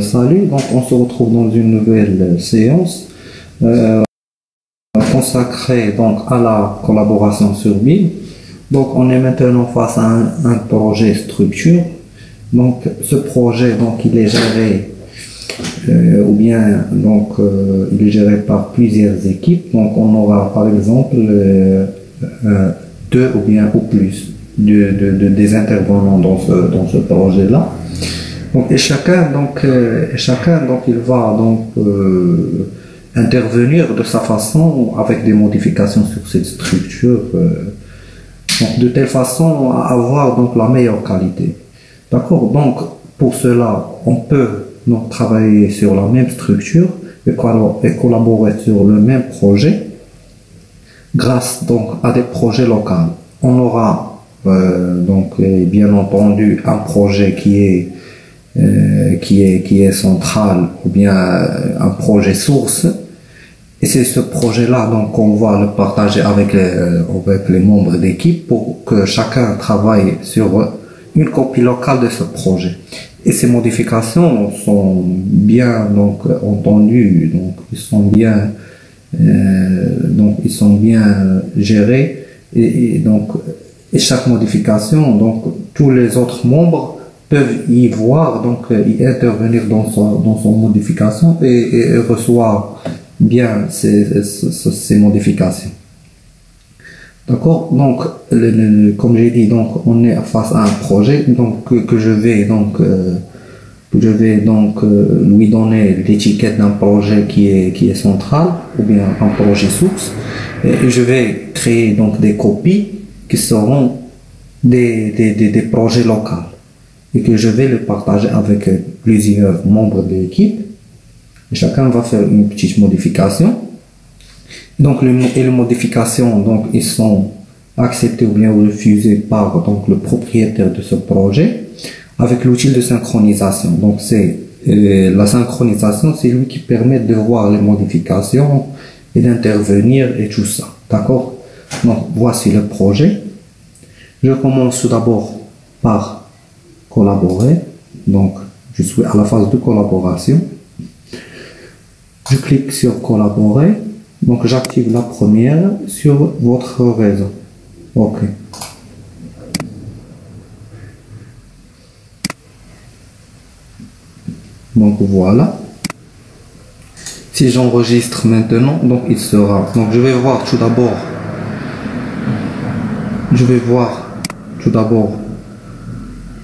Salut, donc on se retrouve dans une nouvelle séance consacrée donc à la collaboration sur BIM. Donc on est maintenant face à un projet structure. Donc ce projet donc il est géré il est géré par plusieurs équipes. Donc on aura par exemple deux ou plus des intervenants dans ce projet-là. Et chacun il va intervenir de sa façon avec des modifications sur cette structure, de telle façon à avoir donc la meilleure qualité. D'accord. Donc pour cela on peut donc travailler sur la même structure et collaborer sur le même projet grâce donc à des projets locaux. On aura bien entendu un projet qui est central ou bien un projet source, et c'est ce projet-là donc qu'on va le partager avec les membres d'équipe pour que chacun travaille sur une copie locale de ce projet. Et ces modifications sont bien entendues, ils sont bien gérés, et chaque modification, tous les autres membres peuvent y voir, y intervenir dans son modification et reçoivent bien ces modifications. D'accord. Donc comme j'ai dit, on est face à un projet que je vais lui donner l'étiquette d'un projet qui est central ou bien un projet source, et je vais créer des copies qui seront des projets locaux et que je vais le partager avec plusieurs membres de l'équipe. Chacun va faire une petite modification. Les modifications, ils sont acceptées ou bien refusées par le propriétaire de ce projet avec l'outil de synchronisation. La synchronisation, c'est lui qui permet de voir les modifications et d'intervenir et tout ça. D'accord. Donc voici le projet. Je commence tout d'abord par collaborer. Donc je suis à la phase de collaboration. Je clique sur collaborer. Donc j'active la première sur votre réseau. OK. Donc voilà. Si j'enregistre maintenant, il sera. Je vais voir tout d'abord.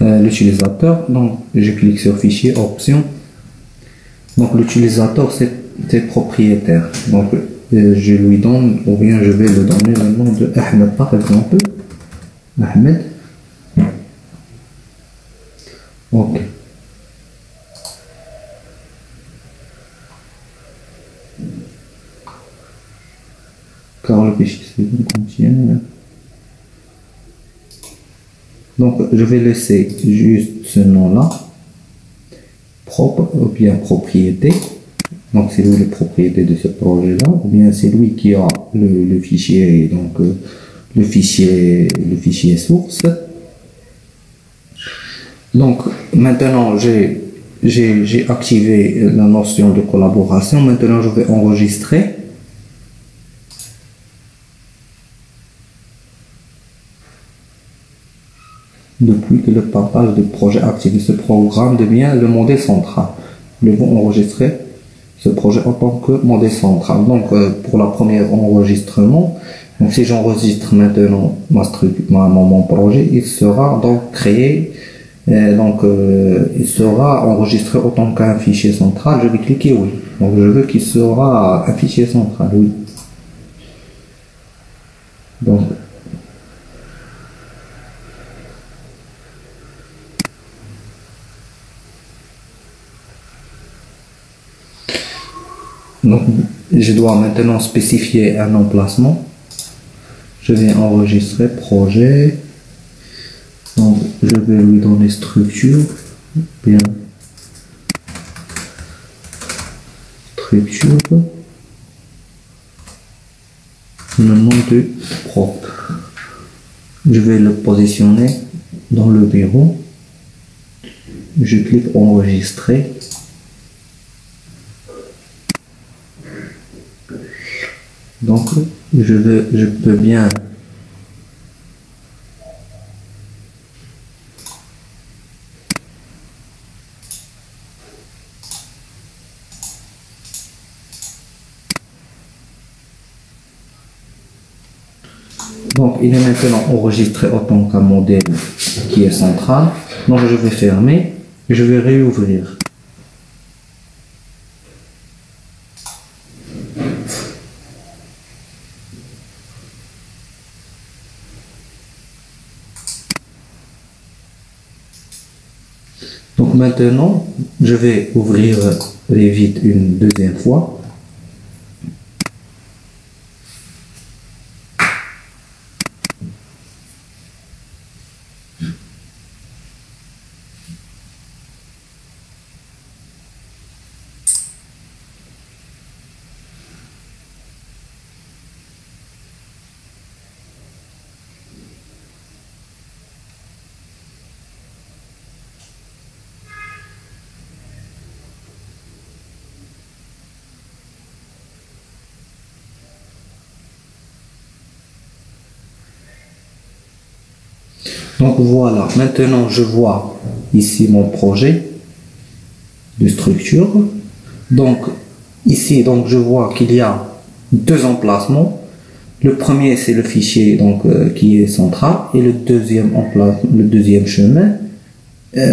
L'utilisateur. Donc je clique sur fichier, option. Donc l'utilisateur c'est propriétaire. Je lui donne, ou bien je vais le donner le nom de Ahmed par exemple. Ahmed. OK. Car le fichier contient. Je vais laisser juste ce nom-là, propre ou bien propriété. C'est lui le propriétaire de ce projet-là, ou bien c'est lui qui a le fichier, le fichier source. Maintenant j'ai activé la notion de collaboration. Maintenant je vais enregistrer. Depuis que le partage de projet activé, ce programme devient le modèle central. Nous devons enregistrer ce projet en tant que modèle central. Pour la première enregistrement, si j'enregistre maintenant mon projet, il sera créé, il sera enregistré en tant qu'un fichier central. Je vais cliquer oui. Je veux qu'il sera un fichier central, oui. Je dois maintenant spécifier un emplacement. Je vais enregistrer projet. Je vais lui donner structure. Bien. Structure. Le nom de propre. Je vais le positionner dans le bureau. je clique enregistrer. Donc, je peux bien donc il est maintenant enregistré en tant qu'un modèle qui est central. Donc je vais fermer et je vais réouvrir. Donc maintenant, je vais ouvrir Revit une deuxième fois. Donc voilà, maintenant je vois ici mon projet de structure. Donc ici, donc je vois qu'il y a deux emplacements. Le premier c'est le fichier donc qui est central et le deuxième le deuxième chemin.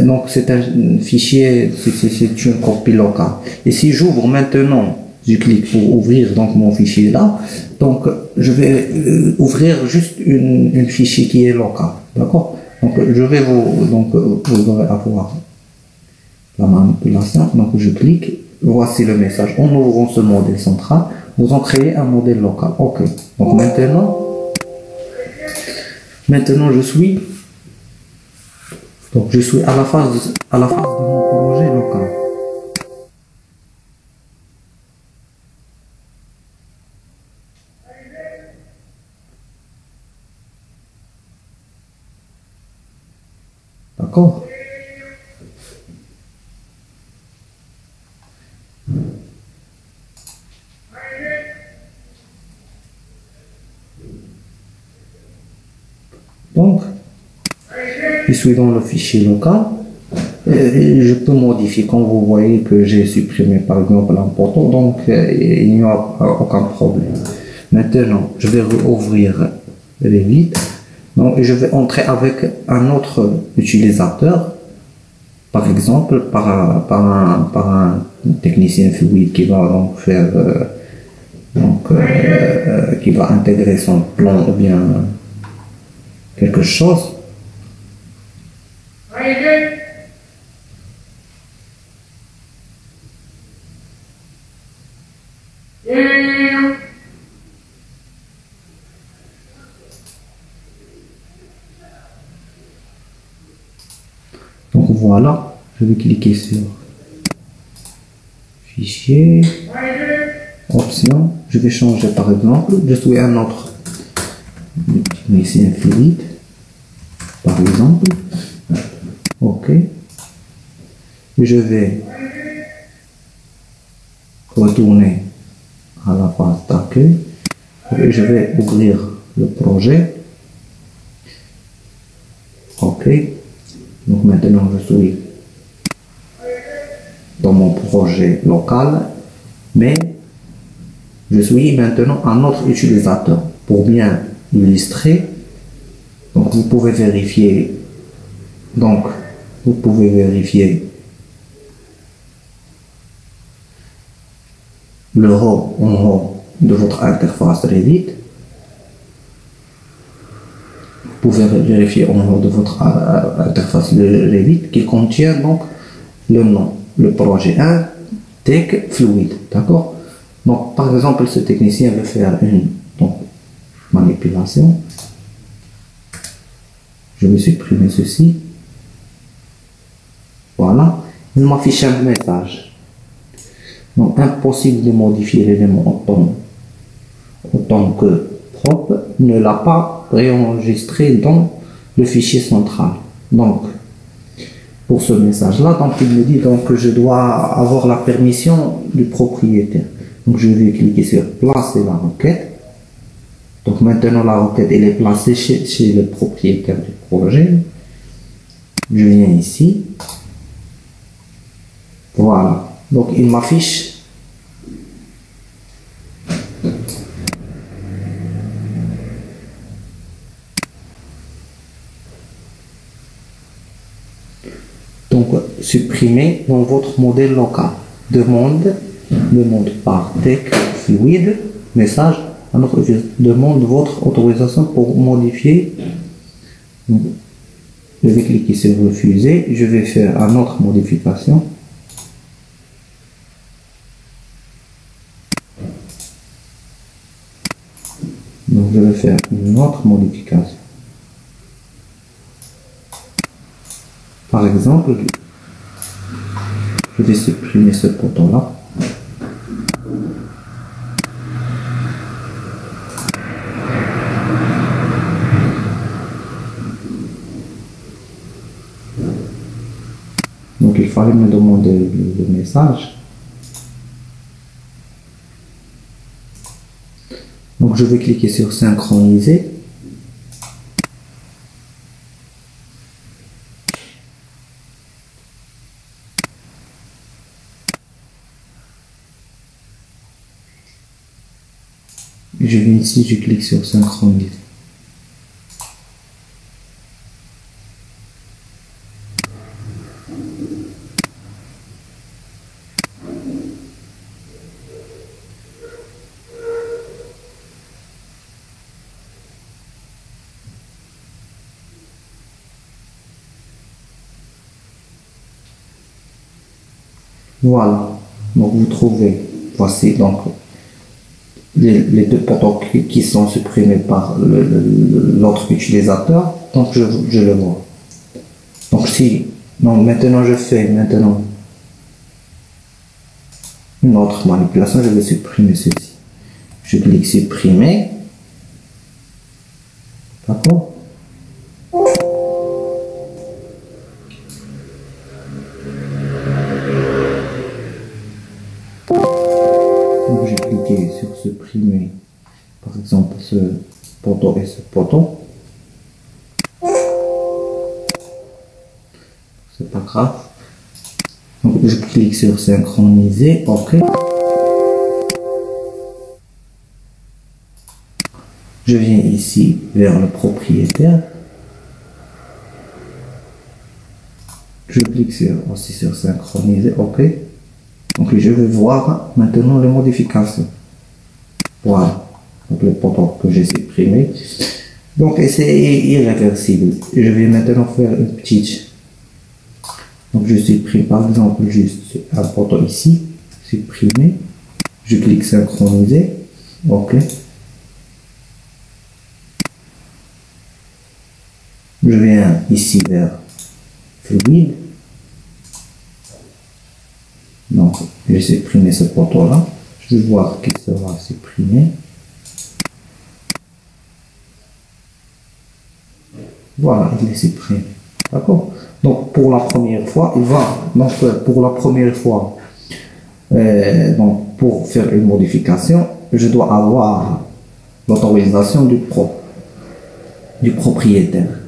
Donc c'est un fichier, c'est une copie locale. Et si j'ouvre maintenant, je clique pour ouvrir donc mon fichier là. Donc je vais ouvrir juste une fichier qui est local, d'accord? Donc je vais vous allez avoir la manipulation. Donc je clique, voici le message. En ouvrant ce modèle central, vous en créez un modèle local. Ok. Donc maintenant je suis à la phase de mon projet local. D'accord? Donc, je suis dans le fichier local et je peux modifier. Quand vous voyez que j'ai supprimé par exemple l'important, donc il n'y a aucun problème. Maintenant, je vais rouvrir Revit. Donc, je vais entrer avec un autre utilisateur, par exemple par un technicien fluide qui va donc faire qui va intégrer son plan ou bien quelque chose. Donc voilà, je vais cliquer sur fichier, option, je vais changer par exemple, je suis un autre technicien fluide, par exemple, ok, et je vais retourner à la phase d'accueil et je vais ouvrir le projet, ok. Donc maintenant je suis dans mon projet local, mais je suis maintenant un autre utilisateur. Pour bien illustrer, donc vous pouvez vérifier, le haut en haut de votre interface Revit. Vous pouvez vérifier en haut de votre interface Revit qui contient donc le nom, le projet 1, Tech Fluide, d'accord? Donc par exemple, ce technicien veut faire une manipulation. Je vais supprimer ceci. Voilà, il m'affiche un message. Donc impossible de modifier l'élément autant que propre, ne l'a pas préenregistré dans le fichier central. Donc pour ce message-là. Donc, il me dit donc, que je dois avoir la permission du propriétaire. Donc, je vais cliquer sur placer la requête. Donc, maintenant, la requête, elle est placée chez le propriétaire du projet. Je viens ici. Voilà. Donc, il m'affiche donc supprimer dans votre modèle local. Demande par texte fluide, message, demande votre autorisation pour modifier. Donc, je vais cliquer sur refuser, je vais faire une autre modification. Donc je vais faire une autre modification. Par exemple, je vais supprimer ce bouton-là. Donc il fallait me demander le message. Donc je vais cliquer sur synchroniser. Je viens ici, je clique sur synchroniser. Voilà, donc vous trouvez, voici donc les deux poteaux qui sont supprimés par l'autre utilisateur, donc je le vois. Donc si, donc maintenant je fais une autre manipulation, je vais supprimer ceci. Je clique supprimer, d'accord. Donc j'ai cliqué sur supprimer, par exemple ce poteau et ce poteau. C'est pas grave. Donc je clique sur synchroniser, ok. Je viens ici vers le propriétaire. Je clique aussi sur synchroniser, ok. Donc je vais voir maintenant les modifications. Voilà. Donc le poteau que j'ai supprimé. Donc c'est irréversible. Je vais maintenant faire une petite. Donc je supprime par exemple juste un poteau ici. Supprimer. Je clique synchroniser. Ok. Je viens ici vers fluide. Donc, je vais supprimer ce poteau-là. Je vais voir qu'il sera supprimé. Voilà, il est supprimé. D'accord? Donc, pour la première fois, il va. Donc, pour la première fois, donc, pour faire une modification, je dois avoir l'autorisation du propriétaire.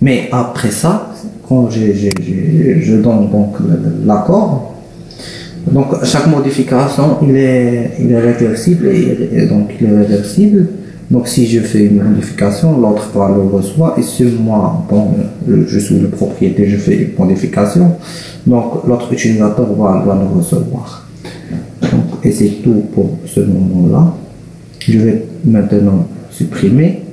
Mais après ça, quand je donne donc l'accord, donc chaque modification il est réversible et donc il est réversible. Donc si je fais une modification, l'autre va le recevoir et si moi, bon, je suis le propriétaire, je fais une modification, donc l'autre utilisateur va le recevoir. Donc, et c'est tout pour ce moment-là. Je vais maintenant supprimer.